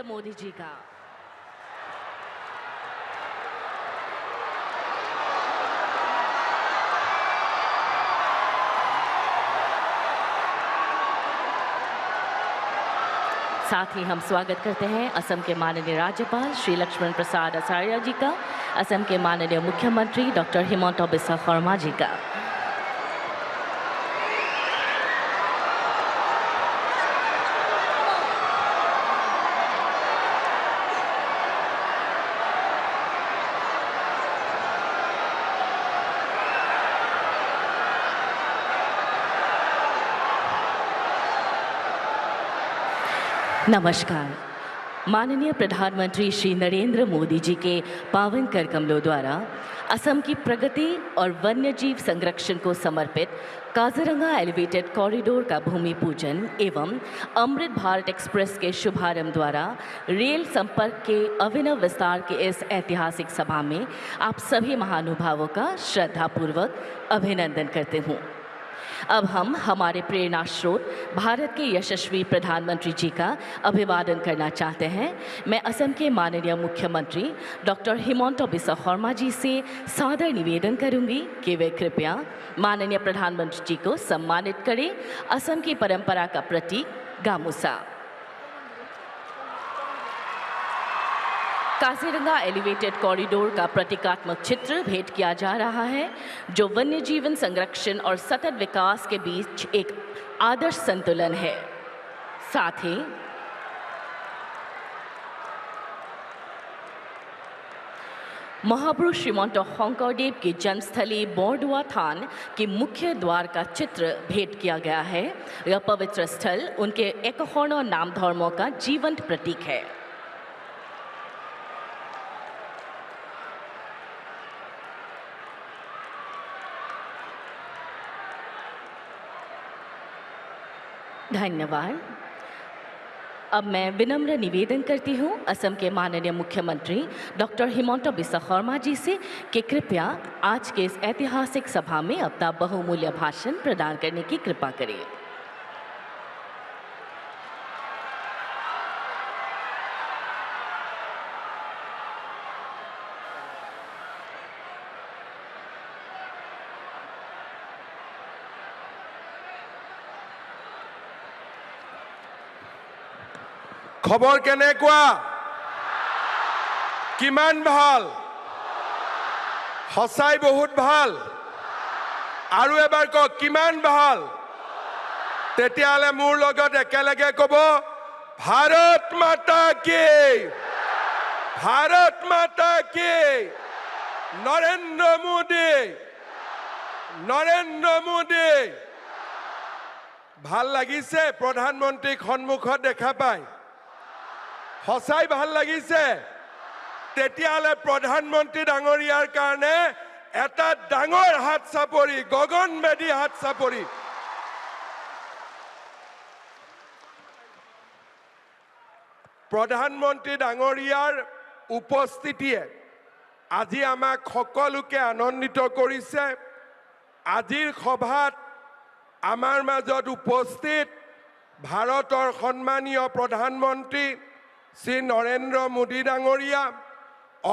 नरेंद्र मोदी जी का। साथ ही हम स्वागत करते हैं असम के माननीय राज्यपाल श्री लक्ष्मण प्रसाद आचार्य जी का, असम के माननीय मुख्यमंत्री डॉक्टर हिमंता बिस्वा शर्मा जी का। नमस्कार। माननीय प्रधानमंत्री श्री नरेंद्र मोदी जी के पावन कर कमलों द्वारा असम की प्रगति और वन्यजीव संरक्षण को समर्पित काजीरंगा एलिवेटेड कॉरिडोर का भूमि पूजन एवं अमृत भारत एक्सप्रेस के शुभारंभ द्वारा रेल संपर्क के अभिनव विस्तार के इस ऐतिहासिक सभा में आप सभी महानुभावों का श्रद्धापूर्वक अभिनंदन करते हूँ। अब हम हमारे प्रेरणा स्रोत भारत के यशस्वी प्रधानमंत्री जी का अभिवादन करना चाहते हैं। मैं असम के माननीय मुख्यमंत्री डॉक्टर हिमंता बिस्वा शर्मा जी से सादर निवेदन करूंगी कि वे कृपया माननीय प्रधानमंत्री जी को सम्मानित करें। असम की परंपरा का प्रतीक गामूसा। काजीरंगा एलिवेटेड कॉरिडोर का प्रतीकात्मक चित्र भेंट किया जा रहा है, जो वन्य जीवन संरक्षण और सतत विकास के बीच एक आदर्श संतुलन है। साथ ही महापुरुष श्रीमंत शंकरदेव की जन्मस्थली बोरदोआ थान के मुख्य द्वार का चित्र भेंट किया गया है। यह पवित्र स्थल उनके एकहर्ण नाम धर्मों का जीवंत प्रतीक है। धन्यवाद। अब मैं विनम्र निवेदन करती हूँ असम के माननीय मुख्यमंत्री डॉक्टर हिमंता बिस्वा शर्मा जी से कि कृपया आज के इस ऐतिहासिक सभा में अपना बहुमूल्य भाषण प्रदान करने की कृपा करें। खबर केनेकुआ किमान ভাল हसाई बहुत ভাল आरु एबार क किमान ভাল तेतियाले मोर लगत एकेलगे कब भारत माता की नरेंद्र मोदी ভাল লাগিছে प्रधानमंत्री सन्मुखत देखा पाई हसाई ভাল লাগিছে तेतियाले प्रधानमंत्री डांगरियार कारणे एटा डांगर हाथ चापरी गगनभेदी हाथ चापरी प्रधानमंत्री डांगरियार उपस्थितिये আজি আমাক সকলোকে আনন্দিত কৰিছে। আজিৰ সভাত আমাৰ মাজত উপস্থিত ভাৰতৰ সন্মানীয় প্ৰধানমন্ত্ৰী শ্ৰী নৰেন্দ্ৰ মোদী ডাঙৰীয়া,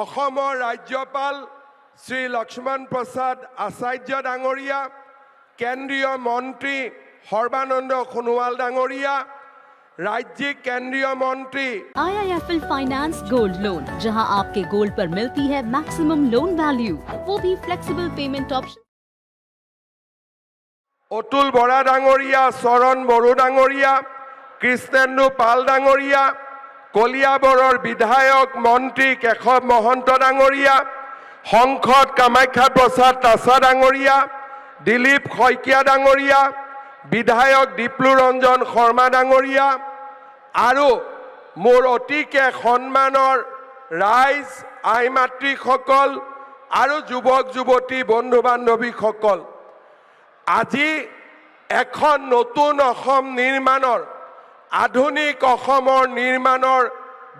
অসমৰ ৰাজ্যপাল শ্ৰী লক্ষ্মণ প্ৰসাদ আচাৰ্য ডাঙৰীয়া, কেন্দ্ৰীয় মন্ত্ৰী সৰ্বানন্দ সোণোৱাল ডাঙৰীয়া, राज्य केंद्रीय मंत्री IIFL फाइनेंस गोल्ड लोन, जहां आपके गोल्ड पर मिलती है मैक्सिमम लोन वैल्यू, वो भी फ्लेक्सिबल पेमेंट ऑप्शन। अतुल बरा डांगरिया, शरण बड़ो डांगरिया, कृष्णेन्दु पाल डांगरिया, कलियाबरर विधायक मंत्री केशव महंत डांगरिया, संसद कामाख्या प्रसाद तासा डांगरिया, दिलीप शइकिया डांगरिया, विधायक दीप्लु रंजन शर्मा डांगरिया आरो मोर अतिके सम्मानर राइज आई मातृসকল आरो युवक युवती बंधु बान्धवीসকল, আজি এখন নতুন অসম নিৰ্মাণৰ আধুনিক অসমৰ নিৰ্মাণৰ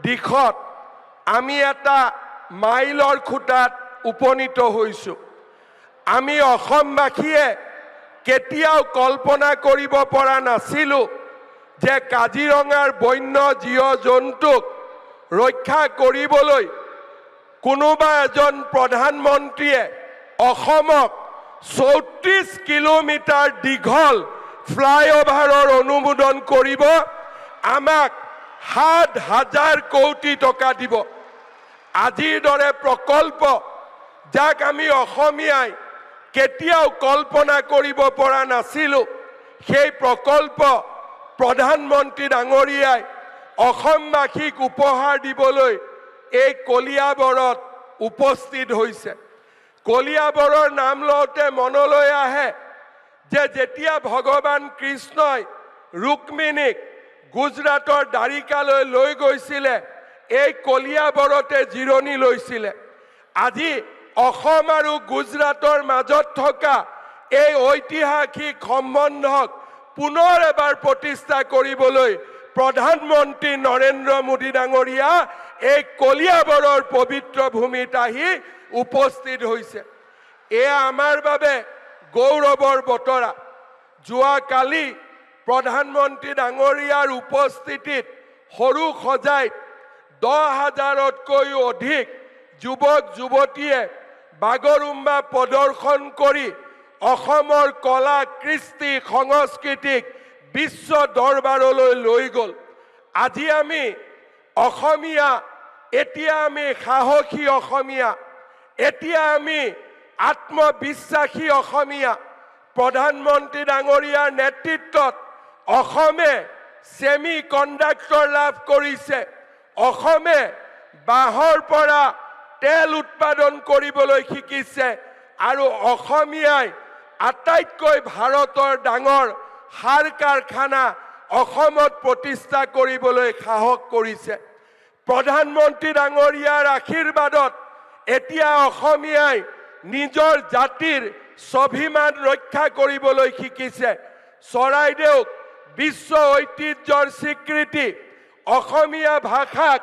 দিশত আমি এটা মাইলৰ খুঁটাত উপনীত হৈছো। আমি অসমবাসীয়ে কেতিয়াও কল্পনা কৰিব পৰা নাছিলো যে কাজিৰঙাৰ বন্য জীৱ জন্তুক ৰক্ষা কৰিবলৈ কোনোবা এজন প্ৰধানমন্ত্ৰীয়ে অসমক 34 কিলোমিটাৰ দীঘল ফ্লাইঅভাৰৰ অনুমোদন কৰিব, আমাক 7,000 কোটি টকা দিব। আজিৰ দৰে প্ৰকল্প যাক আমি অসমীয়াই কেতিয়াও কল্পনা কৰিব পৰা নাছিলোঁ, সেই প্ৰকল্প প্ৰধানমন্ত্ৰী ডাঙৰীয়াই অসমবাসীক উপহাৰ দিবলৈ এই কলিয়াবৰত উপস্থিত হৈছে। কলিয়াবৰৰ নাম লওঁতে মনলৈ আহে যে যেতিয়া ভগৱান কৃষ্ণই ৰুক্মিণীক গুজৰাটৰ দ্বাৰিকালৈ লৈ গৈছিলে, এই কলিয়াবৰতে জিৰণি লৈছিলে। আজি অসম আৰু গুজৰাটৰ মাজত থকা এই ঐতিহাসিক সম্বন্ধক পুনৰ এবাৰ প্ৰতিষ্ঠা কৰিবলৈ প্ৰধানমন্ত্ৰী নৰেন্দ্ৰ মোদী ডাঙৰীয়া এই কলিয়াবৰৰ পবিত্ৰ ভূমিত আহি উপস্থিত হৈছে। এয়া আমাৰ বাবে গৌৰৱৰ বতৰা। যোৱাকালি প্ৰধানমন্ত্ৰী ডাঙৰীয়াৰ উপস্থিতিত সৰু সজাইত 10,000তকৈও অধিক যুৱক যুৱতীয়ে বাগৰুম্বা প্ৰদৰ্শন কৰি অসমৰ কলা কৃষ্টি সংস্কৃতিক বিশ্ব দৰবাৰলৈ লৈ গ'ল। আজি আমি অসমীয়া, এতিয়া আমি সাহসী অসমীয়া, এতিয়া আমি আত্মবিশ্বাসী অসমীয়া। প্ৰধানমন্ত্ৰী ডাঙৰীয়াৰ নেতৃত্বত অসমে ছেমি কণ্ডাক্টৰ লাভ কৰিছে। অসমে বাঁহৰ পৰা তেল উৎপাদন কৰিবলৈ শিকিছে আৰু অসমীয়াই আটাইতকৈ ভাৰতৰ ডাঙৰ সাৰ কাৰখানা অসমত প্ৰতিষ্ঠা কৰিবলৈ সাহস কৰিছে। প্ৰধানমন্ত্ৰী ডাঙৰীয়াৰ আশীৰ্বাদত এতিয়া অসমীয়াই নিজৰ জাতিৰ স্বাভিমান ৰক্ষা কৰিবলৈ শিকিছে। চৰাইদেউক বিশ্ব ঐতিহ্যৰ স্বীকৃতি, অসমীয়া ভাষাক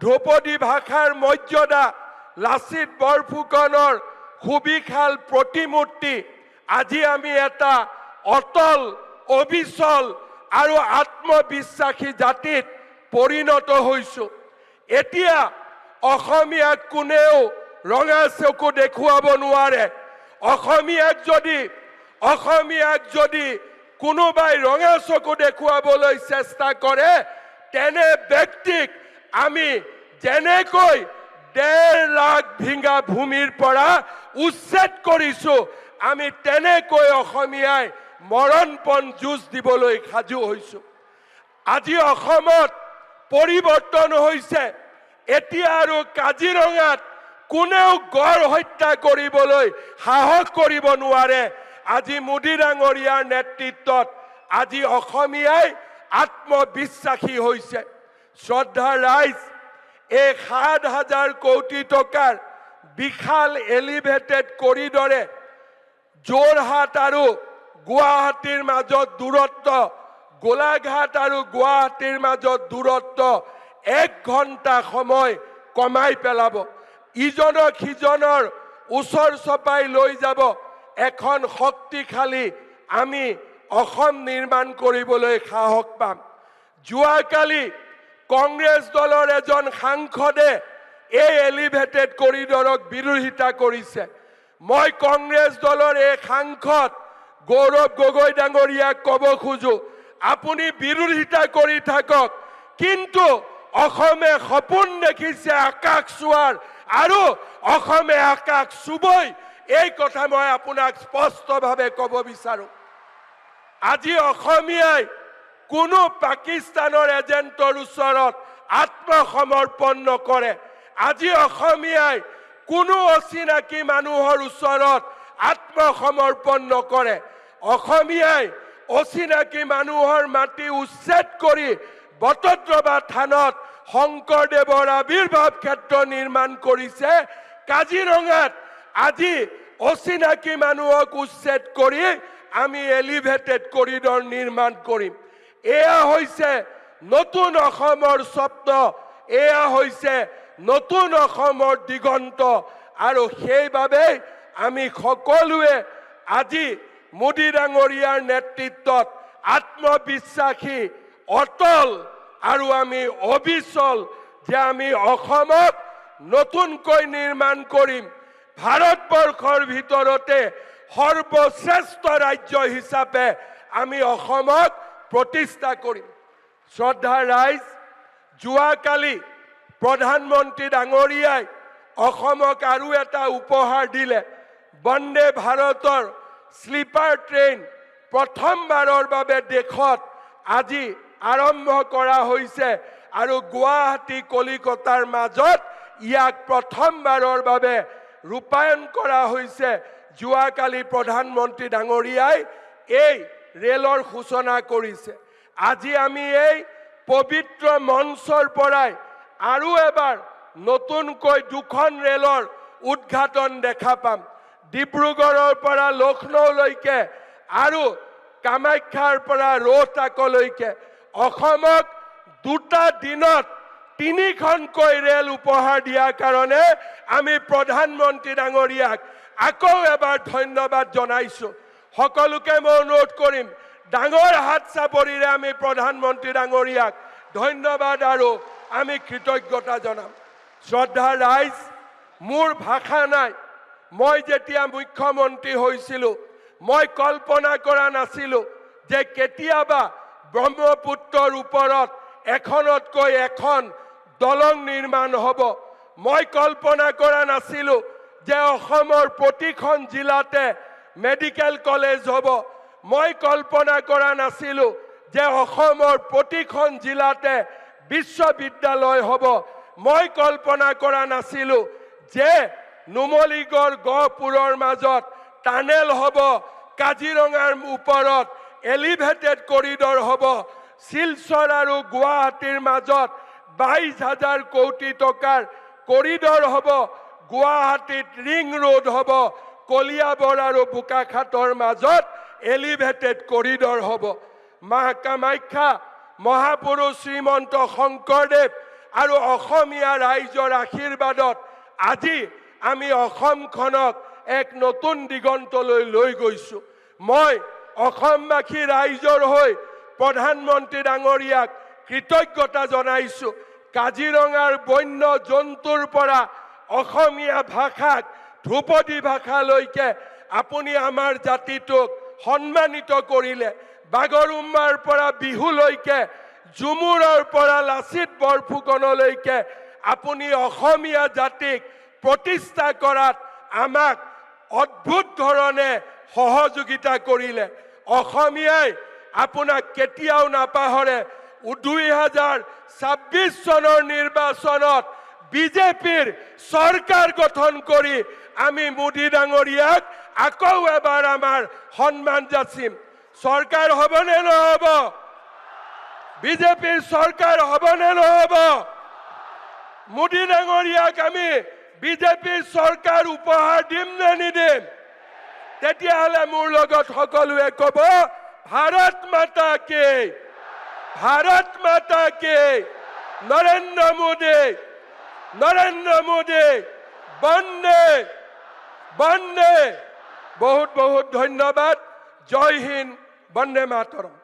ধ্ৰুপদী ভাষাৰ মৰ্যাদা, লাচিত বৰফুকনৰ সুবিশাল প্ৰতিমূৰ্তি, আজি আমি এটা অটল, অবিচল আৰু আত্মবিশ্বাসী জাতিত পৰিণত হৈছোঁ। এতিয়া অসমীয়াক কোনেও ৰঙা চকু দেখুৱাব নোৱাৰে। অসমীয়াক যদি কোনোবাই ৰঙা চকু দেখুৱাবলৈ চেষ্টা কৰে, তেনে ব্যক্তিক আমি যেনেকৈ 1.5 লাখ বিঘা ভূমিৰ পৰা উচ্ছেদ কৰিছোঁ, আমি তেনেকৈ অসমীয়াই মৰণপণ যুঁজ দিবলৈ সাজু হৈছোঁ। আজি অসমত পৰিৱৰ্তন হৈছে। এতিয়া আৰু কাজিৰঙাত কোনেও গড় হত্যা কৰিবলৈ সাহস কৰিব নোৱাৰে। আজি মোদী ডাঙৰীয়াৰ নেতৃত্বত আজি অসমীয়াই আত্মবিশ্বাসী হৈছে। শ্ৰদ্ধাৰ ৰাইজ, এই 7,000 কোটি টকাৰ বিশাল এলিভেটেড কৰিডৰে যোৰহাট আৰু গুৱাহাটীৰ মাজত দূৰত্ব, গোলাঘাট আৰু গুৱাহাটীৰ মাজত দূৰত্ব 1 ঘণ্টা সময় কমাই পেলাব। ইজনক সিজনৰ ওচৰ চপাই লৈ যাব। এখন শক্তিশালী আমি অসম নিৰ্মাণ কৰিবলৈ সাহস পাম। যোৱাকালি কংগ্ৰেছ দলৰ এজন সাংসদে এই এলিভেটেড কৰিডৰক বিৰোধিতা কৰিছে। মই কংগ্ৰেছ দলৰ এই সাংসদ গৌৰৱ গগৈ ডাঙৰীয়াক ক'ব খোজো, আপুনি বিৰোধিতা কৰি থাকক, কিন্তু অসমে সপোন দেখিছে আকাশ চোৱাৰ, আৰু অসমে আকাশ চুবই। এই কথা মই আপোনাক স্পষ্টভাৱে ক'ব বিচাৰো। আজি অসমীয়াই কোনো পাকিস্তানৰ এজেণ্টৰ ওচৰত আত্মসমৰ্পণ নকৰে। আজি অসমীয়াই কোনো অচিনাকি মানুহৰ ওচৰত আত্মসমৰ্পণ নকৰে। অসমীয়াই অচিনাকি মানুহৰ মাটি উচ্ছেদ কৰি বটদ্ৰৱা থানত শংকৰদেৱৰ আবিৰ্ভাৱ ক্ষেত্ৰ নিৰ্মাণ কৰিছে। কাজিৰঙাত আজি অচিনাকি মানুহক উচ্ছেদ কৰি আমি এলিভেটেড কৰিডৰ নিৰ্মাণ কৰিম। এয়া হৈছে নতুন অসমৰ স্বপ্ন, এয়া হৈছে নতুন অসমৰ দিগন্ত। আৰু সেইবাবে আমি সকলোৱে আজি মোদী ডাঙৰীয়াৰ নেতৃত্বত আত্মবিশ্বাসী, অটল আৰু আমি অবিচল যে আমি অসমক নতুনকৈ নিৰ্মাণ কৰিম, ভাৰতবৰ্ষৰ ভিতৰতে সৰ্বশ্ৰেষ্ঠ ৰাজ্য হিচাপে আমি অসমক প্ৰতিষ্ঠা কৰিম। শ্ৰদ্ধা ৰাইজ, যোৱাকালি প্ৰধানমন্ত্ৰী ডাঙৰীয়াই অসমক আৰু এটা উপহাৰ দিলে। বন্দে ভাৰতৰ স্লিপাৰ ট্ৰেইন প্ৰথমবাৰৰ বাবে দেশত আজি আৰম্ভ কৰা হৈছে আৰু গুৱাহাটী কলিকতাৰ মাজত ইয়াক প্ৰথমবাৰৰ বাবে ৰূপায়ণ কৰা হৈছে। যোৱাকালি প্ৰধানমন্ত্ৰী ডাঙৰীয়াই এই ৰেলৰ সূচনা কৰিছে। আজি আমি এই পবিত্ৰ মঞ্চৰ পৰাই আৰু এবাৰ নতুনকৈ দুখন ৰেলৰ উদ্ঘাটন দেখা পাম। ডিব্ৰুগড়ৰ পৰা লক্ষ্ণৌলৈকে আৰু কামাখ্যাৰ পৰা ৰোহটাকলৈকে অসমক দুটা দিনত 3খনকৈ ৰেল উপহাৰ দিয়াৰ কাৰণে আমি প্ৰধানমন্ত্ৰী ডাঙৰীয়াক আকৌ এবাৰ ধন্যবাদ জনাইছো। সকলোকে মই অনুৰোধ কৰিম, ডাঙৰ হাত চাপৰিৰে আমি প্ৰধানমন্ত্ৰী ডাঙৰীয়াক ধন্যবাদ আৰু আমি কৃতজ্ঞতা জনাম। শ্ৰদ্ধা ৰাইজ, মোৰ ভাষা নাই। মই যেতিয়া মুখ্যমন্ত্ৰী হৈছিলোঁ, মই কল্পনা কৰা নাছিলোঁ যে কেতিয়াবা ব্ৰহ্মপুত্ৰৰ ওপৰত এখনতকৈ এখন দলং নিৰ্মাণ হ'ব। মই কল্পনা কৰা নাছিলোঁ যে অসমৰ প্ৰতিখন জিলাতে মেডিকেল কলেজ হ'ব। মই কল্পনা কৰা নাছিলোঁ যে অসমৰ প্ৰতিখন জিলাতে বিশ্ববিদ্যালয় হ'ব। মই কল্পনা কৰা নাছিলোঁ যে নুমলীগড় গহপুৰৰ মাজত টানেল হ'ব, কাজিৰঙাৰ ওপৰত এলিভেটেড কৰিডৰ হ'ব, শিলচৰ আৰু গুৱাহাটীৰ মাজত 22,000 কোটি টকাৰ কৰিডৰ হ'ব, গুৱাহাটীত ৰিং ৰোড হ'ব, কলিয়াবৰ আৰু বোকাখাটৰ মাজত এলিভেটেড কৰিডৰ হ'ব। মা কামাখ্যা, মহাপুৰুষ শ্ৰীমন্ত শংকৰদেৱ আৰু অসমীয়া ৰাইজৰ আশীৰ্বাদত আজি আমি অসমখনক এক নতুন দিগন্তলৈ লৈ গৈছো। মই অসমবাসী ৰাইজৰ হৈ প্ৰধানমন্ত্ৰী ডাঙৰীয়াক কৃতজ্ঞতা জনাইছো। কাজিৰঙাৰ বন্য জন্তুৰ পৰা অসমীয়া ভাষাক ধ্ৰুপদী ভাষালৈকে আপুনি আমাৰ জাতিটোক সন্মানিত কৰিলে। বাগৰুম্বাৰ পৰা বিহুলৈকে, ঝুমুৰৰ পৰা লাচিত বৰফুকনলৈকে আপুনি অসমীয়া জাতিক প্ৰতিষ্ঠা কৰাত আমাক অদ্ভুত ধৰণে সহযোগিতা কৰিলে। অসমীয়াই আপোনাক কেতিয়াও নাপাহৰে। 2026 চনৰ নিৰ্বাচনত বিজেপিৰ চৰকাৰ গঠন কৰি আমি মোদী ডাঙৰীয়াক আকৌ এবাৰ আমাৰ সন্মান যাচিম। চৰকাৰ হ'বনে নহ'ব? বিজেপিৰ চৰকাৰ হ'বনে নহ'ব? মোদী ডাঙৰীয়াক আমি বিজেপিৰ চৰকাৰ উপহাৰ দিম নে নিদিম? তেতিয়াহ'লে মোৰ লগত সকলোৱে ক'ব, ভাৰত মাতা কি, ভাৰত মাতা কি, নৰেন্দ্ৰ মোদী, নৰেন্দ্ৰ মোদী, বন্দে বন্দে। বহুত বহুত ধন্যবাদ। জয় হিন্দ, বন্দে মাতৰম।